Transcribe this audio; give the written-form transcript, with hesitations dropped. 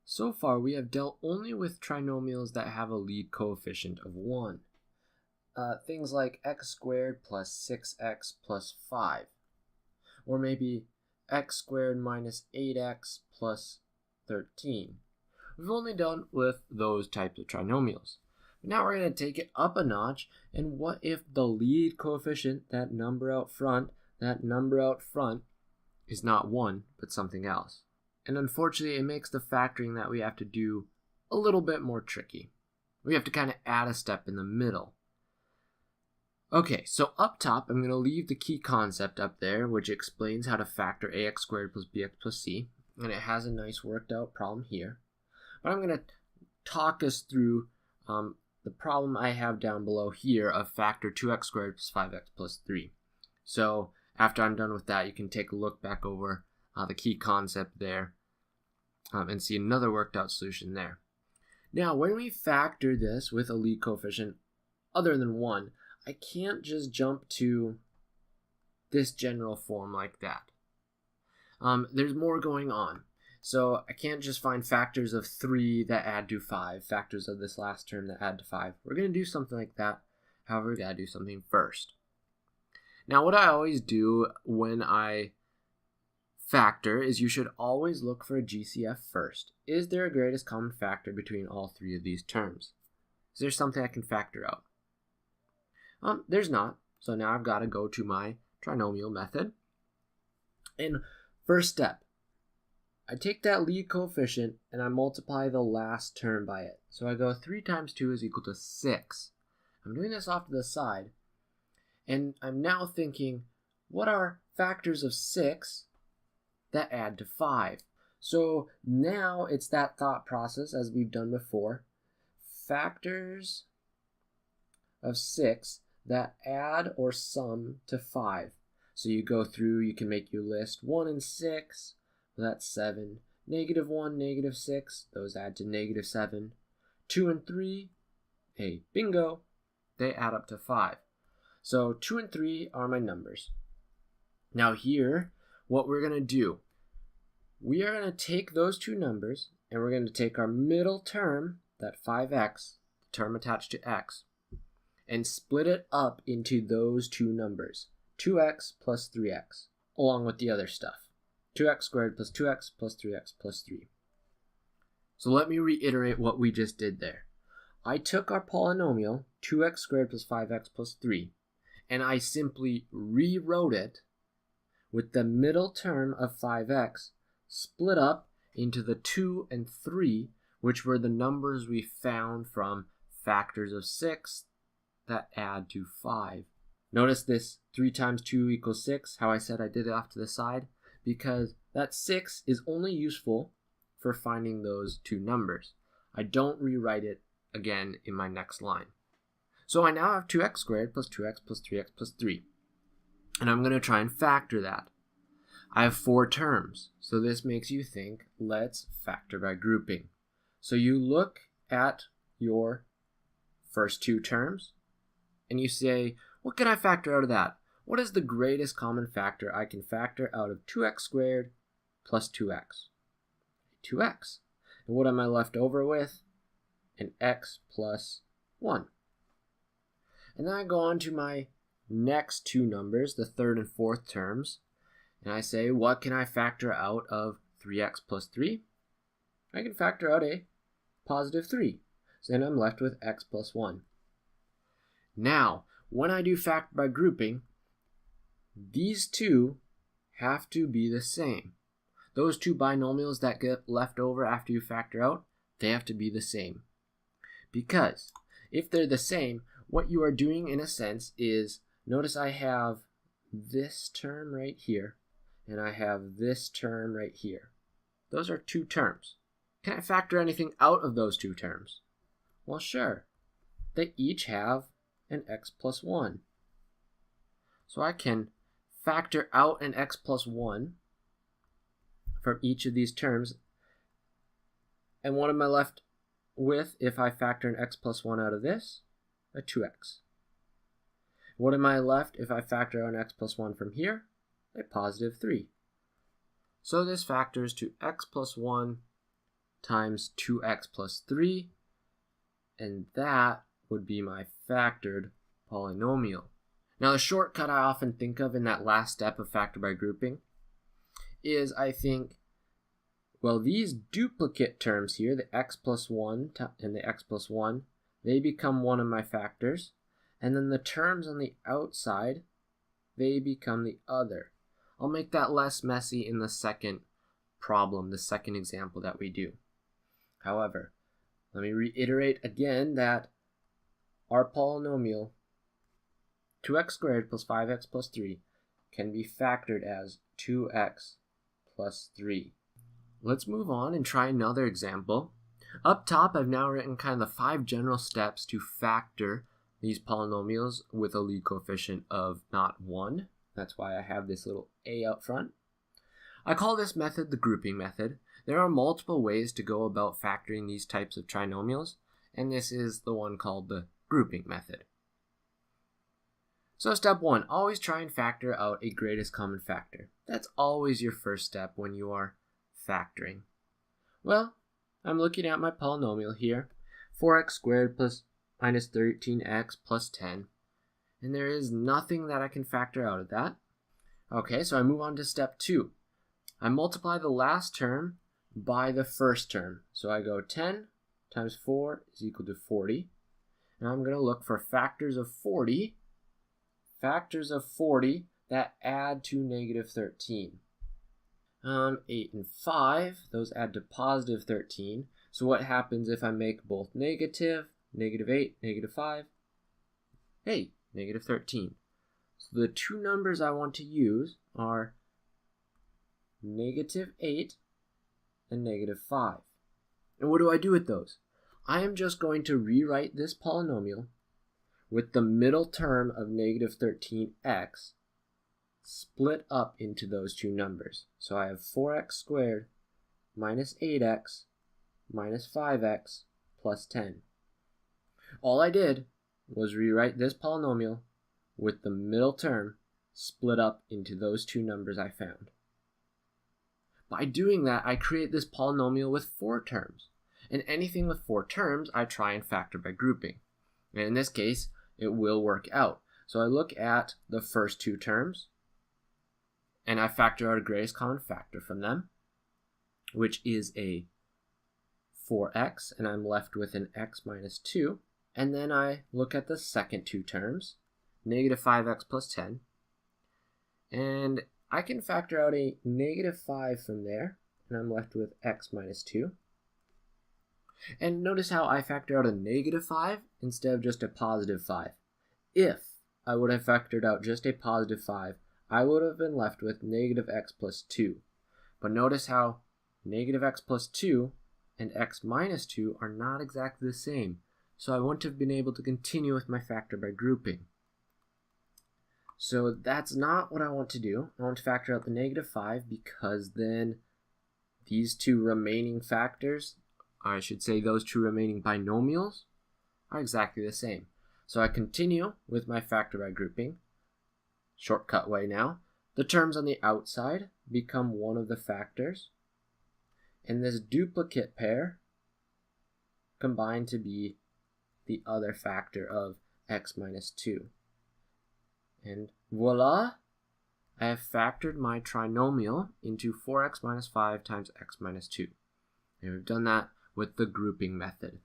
So far, we have dealt only with trinomials that have a lead coefficient of 1. Things like x squared plus 6x plus 5. Or maybe x squared minus 8x plus 13. We've only dealt with those types of trinomials. Now we're going to take it up a notch, and what if the lead coefficient, that number out front, is not 1, but something else? And unfortunately, it makes the factoring that we have to do a little bit more tricky. We have to kind of add a step in the middle. Okay, so up top, I'm going to leave the key concept up there, which explains how to factor ax squared plus bx plus c, and it has a nice worked out problem here. But I'm going to talk us through the problem I have down below here of factor 2x squared plus 5x plus 3. So after I'm done with that, you can take a look back over the key concept there and see another worked out solution there. Now, when we factor this with a lead coefficient other than 1, I can't just jump to this general form like that. There's more going on. So I can't just find factors of 3 that add to 5, factors of this last term that add to 5. We're going to do something like that. However, we got to do something first. Now, what I always do when I factor is you should always look for a GCF first. Is there a greatest common factor between all 3 of these terms? Is there something I can factor out? There's not. So now I've got to go to my trinomial method. And first step, I take that lead coefficient and I multiply the last term by it. So I go 3 times 2 is equal to 6. I'm doing this off to the side. And I'm now thinking, what are factors of 6 that add to 5? So now it's that thought process as we've done before. Factors of 6 that add or sum to 5. So you go through, you can make your list. 1 and 6, well, that's 7. Negative 1, negative 6, those add to negative 7. 2 and 3, hey, bingo, they add up to 5. So 2 and 3 are my numbers. Now here, what we're going to do, we are going to take those 2 numbers and we're going to take our middle term, that 5x, the term attached to x, and split it up into those 2 numbers, 2x plus 3x, along with the other stuff. 2x squared plus 2x plus 3x plus 3. So let me reiterate what we just did there. I took our polynomial, 2x squared plus 5x plus 3, and I simply rewrote it with the middle term of 5x split up into the 2 and 3, which were the numbers we found from factors of 6 that add to 5. Notice this 3 times 2 equals 6, how I said I did it off to the side, because that 6 is only useful for finding those 2 numbers. I don't rewrite it again in my next line. So I now have 2x squared plus 2x plus 3x plus 3. And I'm going to try and factor that. I have 4 terms, so this makes you think, let's factor by grouping. So you look at your first 2 terms, and you say, what can I factor out of that? What is the greatest common factor I can factor out of 2x squared plus 2x? 2x. And what am I left over with? An x plus 1. And then I go on to my next 2 numbers, the 3rd and 4th terms, and I say, what can I factor out of 3x plus 3? I can factor out a positive 3. So then I'm left with x plus 1. Now, when I do factor by grouping, these 2 have to be the same. Those 2 binomials that get left over after you factor out, they have to be the same. Because if they're the same, what you are doing in a sense is, notice I have this term right here, and I have this term right here. Those are 2 terms. Can I factor anything out of those 2 terms? Well, sure. They each have an x plus 1. So I can factor out an x plus 1 from each of these terms. And what am I left with if I factor an x plus 1 out of this? A 2x. What am I left if I factor out an x plus 1 from here? A positive 3. So this factors to x plus 1 times 2x plus 3, and that would be my factored polynomial. Now the shortcut I often think of in that last step of factor by grouping is I think, well, these duplicate terms here, the x plus 1 and the x plus 1, they become one of my factors, and then the terms on the outside, they become the other. I'll make that less messy in the second problem, the second example that we do. However, let me reiterate again that our polynomial 2x squared plus 5x plus 3 can be factored as 2x plus 3. Let's move on and try another example. Up top, I've now written kind of the 5 general steps to factor these polynomials with a lead coefficient of not 1. That's why I have this little a up front. I call this method the grouping method. There are multiple ways to go about factoring these types of trinomials, and this is the one called the grouping method. So step 1, always try and factor out a greatest common factor. That's always your first step when you are factoring. Well, I'm looking at my polynomial here, 4x squared plus minus 13x plus 10, and there is nothing that I can factor out of that. Okay, so I move on to step 2. I multiply the last term by the first term. So I go 10 times 4 is equal to 40, and I'm going to look for factors of 40 that add to negative 13. 8 and 5, those add to positive 13. So what happens if I make both negative, negative 8, negative 5? Hey, negative 13. So the two numbers I want to use are negative 8 and negative 5. And what do I do with those? I am just going to rewrite this polynomial with the middle term of negative 13x split up into those two numbers. So I have 4x squared minus 8x minus 5x plus 10. All I did was rewrite this polynomial with the middle term split up into those two numbers I found. By doing that, I create this polynomial with 4 terms. And anything with 4 terms, I try and factor by grouping. And in this case, it will work out. So I look at the first 2 terms, and I factor out a greatest common factor from them, which is a 4x, and I'm left with an x minus 2. And then I look at the second 2 terms, negative 5x plus 10, and I can factor out a negative 5 from there, and I'm left with x minus 2. And notice how I factor out a negative 5 instead of just a positive 5. If I would have factored out just a positive 5, I would have been left with negative x plus 2. But notice how negative x plus 2 and x minus 2 are not exactly the same, so I wouldn't have been able to continue with my factor by grouping. So that's not what I want to do. I want to factor out the negative 5 because then these two remaining factors, I should say those two remaining binomials, are exactly the same. So I continue with my factor by grouping. Shortcut way now. The terms on the outside become one of the factors, and this duplicate pair combine to be the other factor of x minus 2. And voila, I have factored my trinomial into 4x minus 5 times x minus 2. And we've done that with the grouping method.